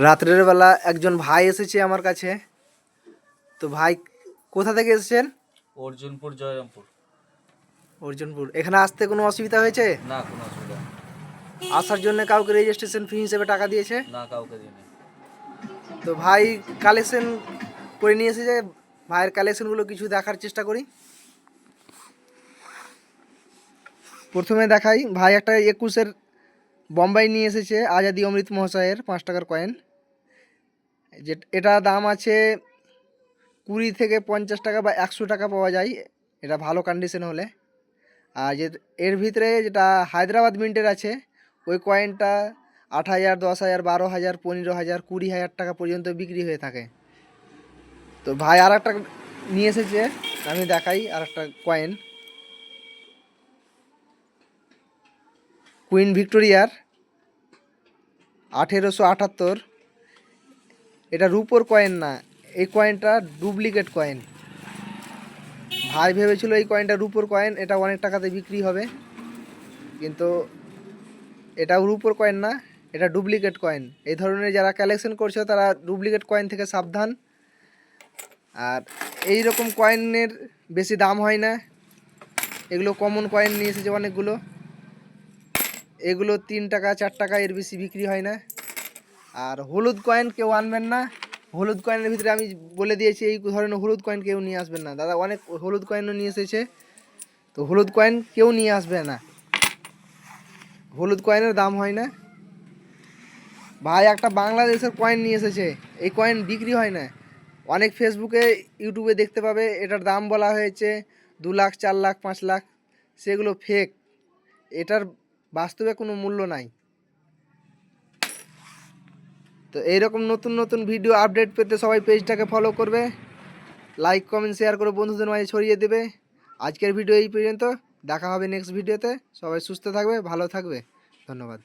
রাত্রের বেলা একজন ভাই এসেছে আমার কাছে। তো ভাই কোথা থেকে এসেছেন? অর্জুনপুর, জয়রামপুর। অর্জুনপুর। এখানে আসতে কোনো অসুবিধা হয়েছে? না, কোনো অসুবিধা নেই। আসার জন্য কাউকে রেজিস্ট্রেশন ফি হিসেবে টাকা দিয়েছে? না, কাউকে দিইনি। তো ভাই কালেকশন করে নিয়ে এসেছে। ভাইয়ের কালেকশনগুলো কিছু দেখার চেষ্টা করি। প্রথমে দেখাই, ভাই একটা 21-এর বোম্বাই নিয়ে এসেছে, আজাদি অমৃত মহাশয়ের 5 টাকার কয়েন। যে এটা দাম আছে 20 থেকে 50 টাকা বা 100 টাকা পাওয়া যায়, এটা ভালো কন্ডিশন হলে। আর যে এর ভিতরে যেটা হায়দ্রাবাদ মিন্টের আছে, ওই কয়েনটা 8,000, 10,000, 12,000, 15,000, 20,000 টাকা পর্যন্ত বিক্রি হয়ে থাকে। তো ভাই আর একটা নিয়ে এসেছে, আমি দেখাই আর একটা কয়েন। কুইন ভিক্টোরিয়ার 1878। এটা রুপোর কয়েন না, এই কয়েনটা ডুপ্লিকেট কয়েন। ভাই ভেবেছিল এই কয়েনটা রুপোর কয়েন, এটা অনেক টাকাতে বিক্রি হবে, কিন্তু এটা রুপোর কয়েন না, এটা ডুপ্লিকেট কয়েন। এই ধরনের যারা কালেকশন করছে তারা ডুপ্লিকেট কয়েন থেকে সাবধান। আর এই রকম কয়েনের বেশি দাম হয় না, এগুলো কমন কয়েন নিয়ে এসেছে অনেকগুলো। এগুলো 3 টাকা 4 টাকা, এর বেশি বিক্রি হয় না। আর হলুদ কয়েন কেউ আনবেন না। হলুদ কয়েনের ভিতরে আমি বলে দিয়েছি এই ধরনের হলুদ কয়েন কেউ নিয়ে আসবেন না। দাদা অনেক হলুদ কয়েনও নিয়ে এসেছে, তো হলুদ কয়েন কেউ নিয়ে আসবে না, হলুদ কয়েনের দাম হয় না। ভাই একটা বাংলাদেশের কয়েন নিয়ে এসেছে, এই কয়েন বিক্রি হয় না। অনেক ফেসবুকে ইউটিউবে দেখতে পাবে এটার দাম বলা হয়েছে 2 লাখ, 4 লাখ, 5 লাখ, সেগুলো ফেক। এটার বাস্তবে কোনো মূল্য নাই। তো এইরকম নতুন নতুন ভিডিও আপডেট পেতে সবাই পেজটাকে ফলো করবে, লাইক কমেন্ট শেয়ার করে বন্ধুদের মাঝে ছড়িয়ে দেবে। আজকের ভিডিও এই পর্যন্ত, দেখা হবে নেক্সট ভিডিওতে। সবাই সুস্থ থাকবে, ভালো থাকবে, ধন্যবাদ।